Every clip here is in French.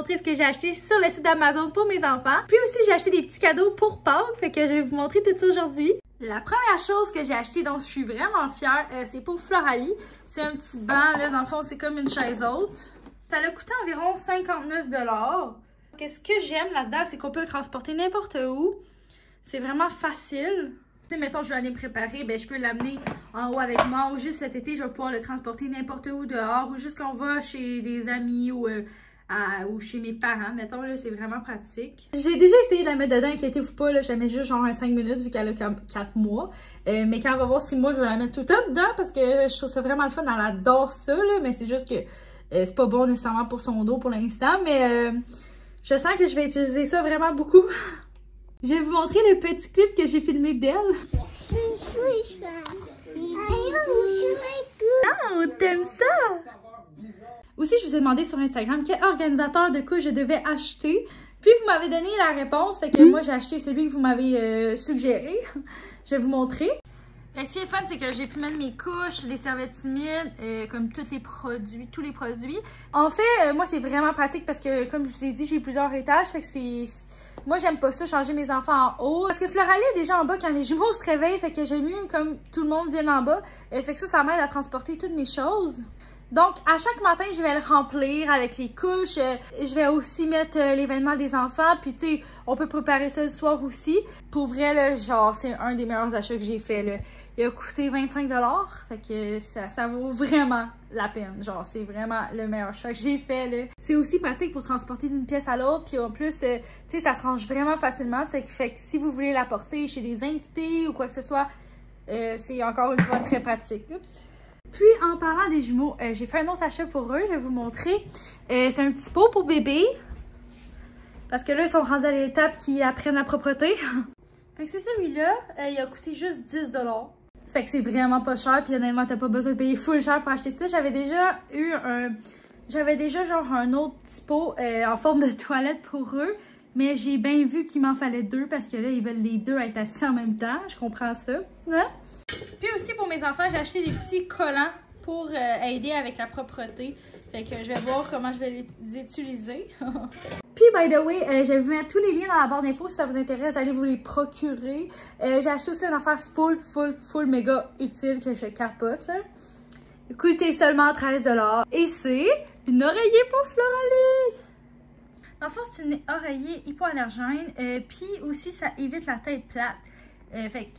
montrer ce que j'ai acheté sur le site d'Amazon pour mes enfants. Puis aussi, j'ai acheté des petits cadeaux pour Pâques, fait que je vais vous montrer tout ça aujourd'hui. La première chose que j'ai acheté, dont je suis vraiment fière, c'est pour Floralie. C'est un petit banc, là, dans le fond, c'est comme une chaise haute. Ça a coûté environ 59 $. Ce que j'aime là-dedans, c'est qu'on peut le transporter n'importe où. C'est vraiment facile. Tu sais, mettons, je vais aller me préparer, ben je peux l'amener en haut avec moi. Ou juste cet été, je vais pouvoir le transporter n'importe où dehors. Ou juste quand on va chez des amis ou chez mes parents, mettons, là, c'est vraiment pratique. J'ai déjà essayé de la mettre dedans, inquiétez-vous pas, là, je la mets juste genre 5 minutes vu qu'elle a comme 4 mois. Mais quand elle va avoir 6 mois, je vais la mettre tout le temps dedans parce que je trouve ça vraiment le fun. Elle adore ça, là, mais c'est juste que c'est pas bon nécessairement pour son dos pour l'instant. Mais je sens que je vais utiliser ça vraiment beaucoup. Je vais vous montrer le petit clip que j'ai filmé d'elle. Oh, t'aimes ça? Aussi, je vous ai demandé sur Instagram quel organisateur de couches je devais acheter. Puis, vous m'avez donné la réponse. Fait que moi, j'ai acheté celui que vous m'avez suggéré. Je vais vous montrer. Ce qui est fun, c'est que j'ai pu mettre mes couches, les serviettes humides, comme tous les produits. En fait, moi, c'est vraiment pratique parce que, comme je vous ai dit, j'ai plusieurs étages. Fait que c'est... Moi, j'aime pas ça, changer mes enfants en haut. Parce que Floralie est déjà en bas quand les jumeaux se réveillent. Fait que j'aime mieux comme tout le monde vienne en bas. Fait que ça m'aide à transporter toutes mes choses. Donc, à chaque matin, je vais le remplir avec les couches. Je vais aussi mettre l'événement des enfants. Puis, tu sais, on peut préparer ça le soir aussi. Pour vrai, là, genre, c'est un des meilleurs achats que j'ai fait, là. Il a coûté 25 $. Fait que ça vaut vraiment la peine. Genre, c'est vraiment le meilleur achat que j'ai fait, là. C'est aussi pratique pour transporter d'une pièce à l'autre. Puis, en plus, tu sais, ça se range vraiment facilement. Ça fait que si vous voulez l'apporter chez des invités ou quoi que ce soit, c'est encore une fois très pratique. Oups. Puis, en parlant des jumeaux, j'ai fait un autre achat pour eux. Je vais vous montrer. C'est un petit pot pour bébé. Parce que là, ils sont rendus à l'étape qu'ils apprennent la propreté. Fait que c'est celui-là. Il a coûté juste 10 $. Fait que c'est vraiment pas cher. Puis, honnêtement, t'as pas besoin de payer full cher pour acheter ça. J'avais déjà genre un autre petit pot en forme de toilette pour eux. Mais j'ai bien vu qu'il m'en fallait deux parce que là, ils veulent les deux être assis en même temps. Je comprends ça. Hein? Puis aussi, pour mes enfants, j'ai acheté des petits collants pour aider avec la propreté. Fait que je vais voir comment je vais les utiliser. Puis, by the way, je vais vous mettre tous les liens dans la barre d'infos si ça vous intéresse, allez vous les procurer. J'ai acheté aussi une affaire full méga utile que je capote, là. Coûtait seulement 13 $. Et c'est une oreiller pour Floralie! En fait, c'est une oreiller hypoallergène, puis aussi ça évite la tête plate. Fait que,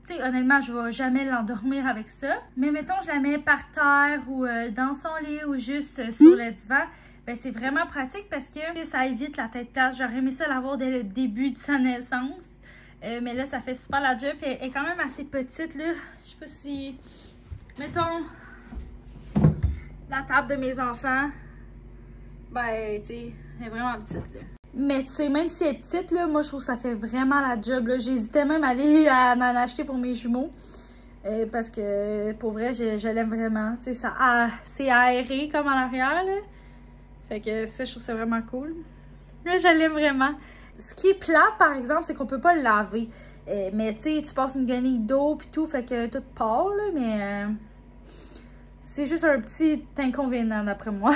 tu sais, honnêtement, je vais jamais l'endormir avec ça. Mais mettons, je la mets par terre ou dans son lit ou juste sur le divan. Ben, c'est vraiment pratique parce que ça évite la tête plate. J'aurais aimé ça l'avoir dès le début de sa naissance. Mais là, ça fait super la job. Elle est quand même assez petite, là. Je sais pas si... Mettons, la table de mes enfants. Ben, tu sais, elle est vraiment petite, là. Mais tu sais, même si elle est petite, là, moi, je trouve que ça fait vraiment la job, là. J'hésitais même à aller en acheter pour mes jumeaux. Parce que, pour vrai, je l'aime vraiment. Tu sais, c'est aéré comme en arrière, là. Fait que ça, je trouve ça vraiment cool. Là, je l'aime vraiment. Ce qui est plat, par exemple, c'est qu'on peut pas le laver. Mais tu sais, tu passes une guenille d'eau pis tout, fait que tout part, là. Mais c'est juste un petit inconvénient, d'après moi.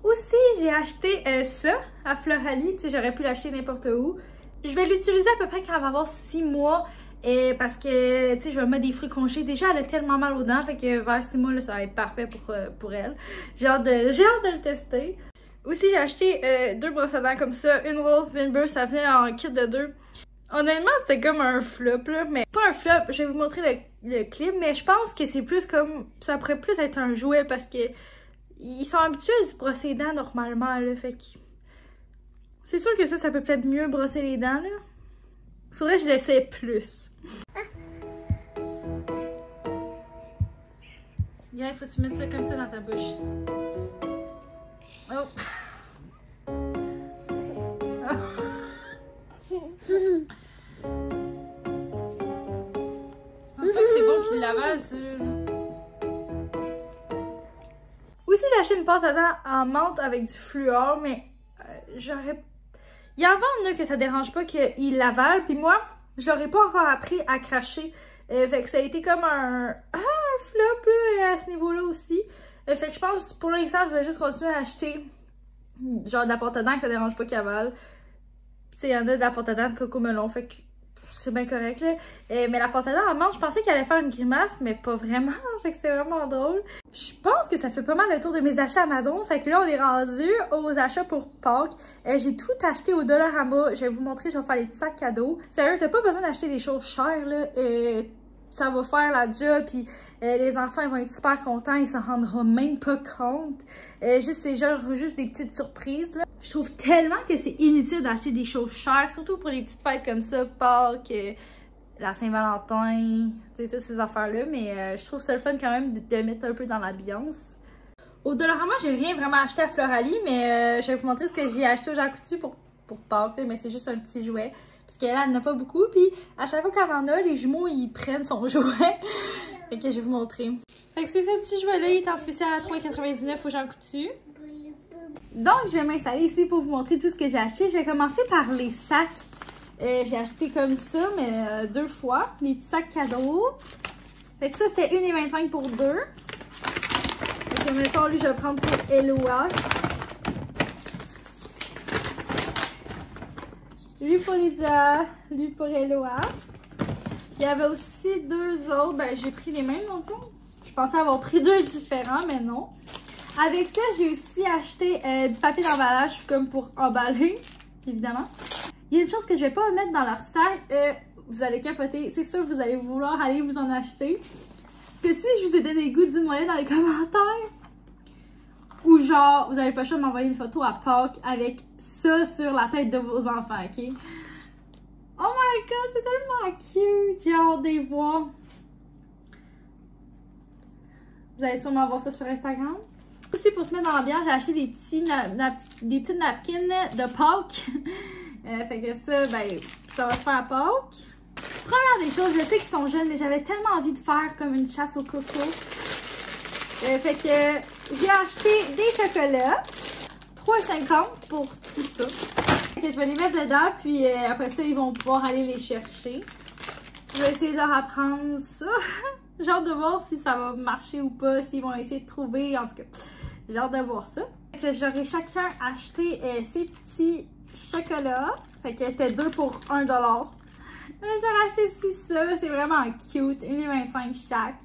Aussi, j'ai acheté ça à Floralie. Tu sais, j'aurais pu l'acheter n'importe où. Je vais l'utiliser à peu près quand elle va avoir 6 mois. Parce que, tu sais, je vais mettre des fruits congelés. Déjà, elle a tellement mal aux dents. Fait que vers 6 mois, là, ça va être parfait pour elle. J'ai hâte de le tester. Aussi, j'ai acheté 2 brosses à dents comme ça. Une rose, une bleue. Ça venait en kit de 2. Honnêtement, c'était comme un flop, là. Mais pas un flop. Je vais vous montrer le clip. Mais je pense que c'est plus comme... Ça pourrait plus être un jouet parce que... Ils sont habitués à se brosser les dents normalement, là, fait que... C'est sûr que ça peut peut-être mieux brosser les dents, là. Faudrait que je l'essaie plus. Yeah, il faut que tu mettes ça comme ça dans ta bouche. Oh! En fait, c'est bon qu'il l'avale, ça. Aussi, j'ai acheté une pâte à dents en menthe avec du fluor, mais j'aurais... Il y en a que ça dérange pas qu'ils l'avalent, puis moi, je l'aurais pas encore appris à cracher. Fait que ça a été comme un flop là, à ce niveau-là aussi. Fait que je pense, pour l'instant, je vais juste continuer à acheter genre de la pâte à dents que ça dérange pas qu'avale. Tu sais, il y en a de la pâte à dents de coco melon, fait que c'est bien correct, là. Mais la pâte à dents amande, je pensais qu'elle allait faire une grimace, mais pas vraiment, fait que c'est vraiment drôle. Je pense que ça fait pas mal le tour de mes achats Amazon, fait que là, on est rendu aux achats pour Pâques. J'ai tout acheté au Dollarama, je vais vous montrer, je vais faire les petits sacs cadeaux. Sérieux, t'as pas besoin d'acheter des choses chères, là. Ça va faire la job, puis les enfants ils vont être super contents, ils s'en rendront même pas compte. C'est genre juste des petites surprises, là. Je trouve tellement que c'est inutile d'acheter des choses chères, surtout pour les petites fêtes comme ça, Pâques, la Saint-Valentin, tu sais, toutes ces affaires-là, mais je trouve ça le fun quand même de mettre un peu dans l'ambiance. Au Dollarama, j'ai rien vraiment acheté à Floralie, mais je vais vous montrer ce que j'ai acheté au Jean Coutu pour Pâques, là, mais c'est juste un petit jouet. Parce qu'elle en a pas beaucoup, puis à chaque fois qu'elle en a, les jumeaux, ils prennent son jouet. Fait que je vais vous montrer. Fait que c'est ce petit jouet-là, il est en spécial à 3,99 au Jean Coutu. Donc, je vais m'installer ici pour vous montrer tout ce que j'ai acheté. Je vais commencer par les sacs. J'ai acheté comme ça, mais 2 fois. Les petits sacs cadeaux. Fait que ça, c'était 1,25 pour 2. Fait que mettons, lui, je vais prendre pour Eloa. Lui pour Lydia, lui pour Eloa. Il y avait aussi 2 autres. Ben, j'ai pris les mêmes dans le fond. Je pensais avoir pris 2 différents, mais non. Avec ça, j'ai aussi acheté du papier d'emballage comme pour emballer, évidemment. Il y a une chose que je vais pas mettre dans leur sac. Vous allez capoter. C'est sûr que vous allez vouloir aller vous en acheter. Parce que si je vous ai donné des goûts, dites-moi dans les commentaires. Ou genre, vous avez pas le choix de m'envoyer une photo à Pâques avec ça sur la tête de vos enfants, ok? Oh my god, c'est tellement cute! J'ai hâte de les voir. Vous allez sûrement voir ça sur Instagram. Aussi, pour se mettre dans l'ambiance, j'ai acheté des petites napkins de Pâques. Fait que ça, ben, ça va se faire à Pâques. Première des choses, je sais qu'ils sont jeunes, mais j'avais tellement envie de faire comme une chasse au coco. Fait que j'ai acheté des chocolats, 3,50 pour tout ça. Fait que je vais les mettre dedans, puis après ça, ils vont pouvoir aller les chercher. Je vais essayer de leur apprendre ça. J'ai hâte de voir si ça va marcher ou pas, s'ils vont essayer de trouver, en tout cas. J'ai hâte de voir ça. Fait que j'aurais chacun acheté ces petits chocolats. Fait que c'était 2 pour 1 $. J'aurais acheté ça, c'est vraiment cute, 1,25 chaque.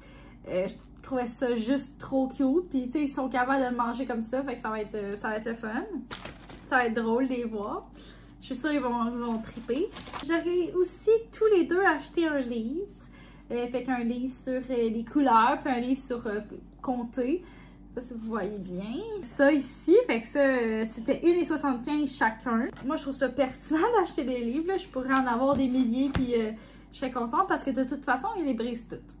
Je trouvais ça juste trop cute. Puis tu sais, ils sont capables de le manger comme ça, fait que ça va être le fun. Ça va être drôle de les voir. Je suis sûre qu'ils vont triper. J'aurais aussi tous les deux acheté un livre. Fait qu'un livre sur les couleurs, puis un livre sur compter. Je sais pas si vous voyez bien. Ça ici, fait que ça, c'était 1,75 chacun. Moi, je trouve ça pertinent d'acheter des livres. Là. Je pourrais en avoir des milliers, puis je serais contente parce que de toute façon, ils les brisent toutes.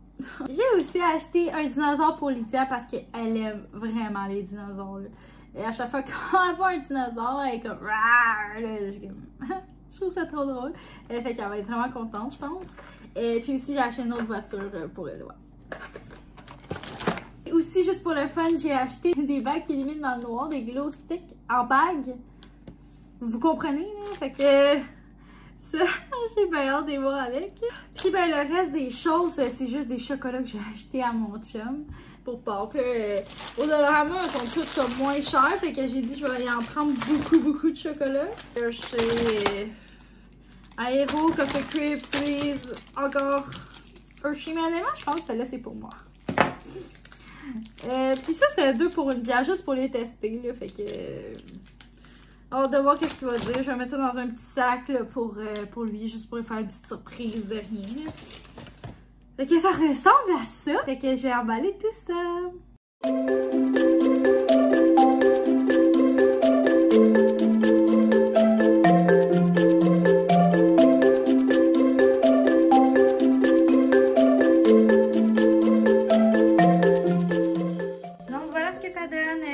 J'ai aussi acheté un dinosaure pour Lydia parce qu'elle aime vraiment les dinosaures. Là. Et à chaque fois qu'on voit un dinosaure, elle est comme... Je trouve ça trop drôle. Fait qu'elle va être vraiment contente, je pense. Et puis aussi, j'ai acheté une autre voiture pour Eloa. Aussi, juste pour le fun, j'ai acheté des bagues qui éliminent dans le noir, des glow sticks en bague. Vous comprenez, là? Fait que ça, j'ai bien hâte de les voir avec. Puis ben, le reste des choses, c'est juste des chocolats que j'ai acheté à mon chum pour Pâques. Au Dollarama, ils sont tous comme moins chers, fait que j'ai dit je vais y en prendre beaucoup de chocolat. Hershey, Aero, Coffee Crisp, Suisse, encore Hershey, mais honnêtement, je pense que celle-là c'est pour moi. Puis ça, c'est 2 pour 1 $, juste pour les tester, là, fait que... hâte de voir qu'est-ce qu'il va dire. Je vais mettre ça dans un petit sac là, pour lui, juste pour lui faire une petite surprise de rien. Là. Fait que ça ressemble à ça. Fait que je vais emballer tout ça.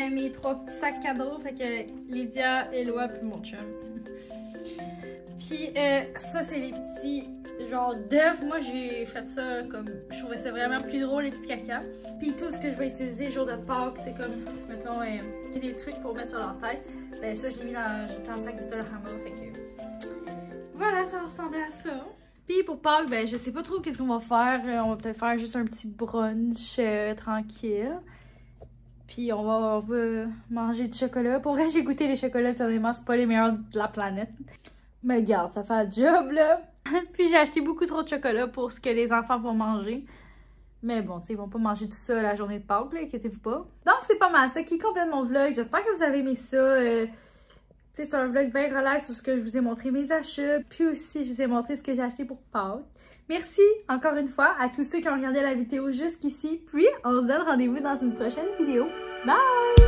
Mes 3 petits sacs cadeaux, fait que Lydia, Eloa puis mon chum. Puis ça c'est les petits genre d'œufs. Moi j'ai fait ça comme je trouvais ça vraiment plus drôle, les petits caca. Puis tout ce que je vais utiliser jour de Pâques, c'est comme mettons des trucs pour mettre sur leur tête. Ben ça je l'ai mis dans le sac du Dollarama, fait que voilà, ça ressemble à ça. Puis pour Pâques, ben je sais pas trop qu'est-ce qu'on va faire. On va peut-être faire juste un petit brunch tranquille. Puis on va manger du chocolat. Pour vrai, j'ai goûté les chocolats, puis honnêtement, c'est pas les meilleurs de la planète. Mais regarde, ça fait le job, là. Puis j'ai acheté beaucoup trop de chocolat pour ce que les enfants vont manger. Mais bon, tu sais, ils vont pas manger tout ça la journée de Pâques, là, inquiétez-vous pas. Donc, c'est pas mal ça qui complète mon vlog. J'espère que vous avez aimé ça. Tu sais, c'est un vlog bien relax où je vous ai montré mes achats. Puis aussi, je vous ai montré ce que j'ai acheté pour Pâques. Merci encore une fois à tous ceux qui ont regardé la vidéo jusqu'ici. Puis, on se donne rendez-vous dans une prochaine vidéo. Bye!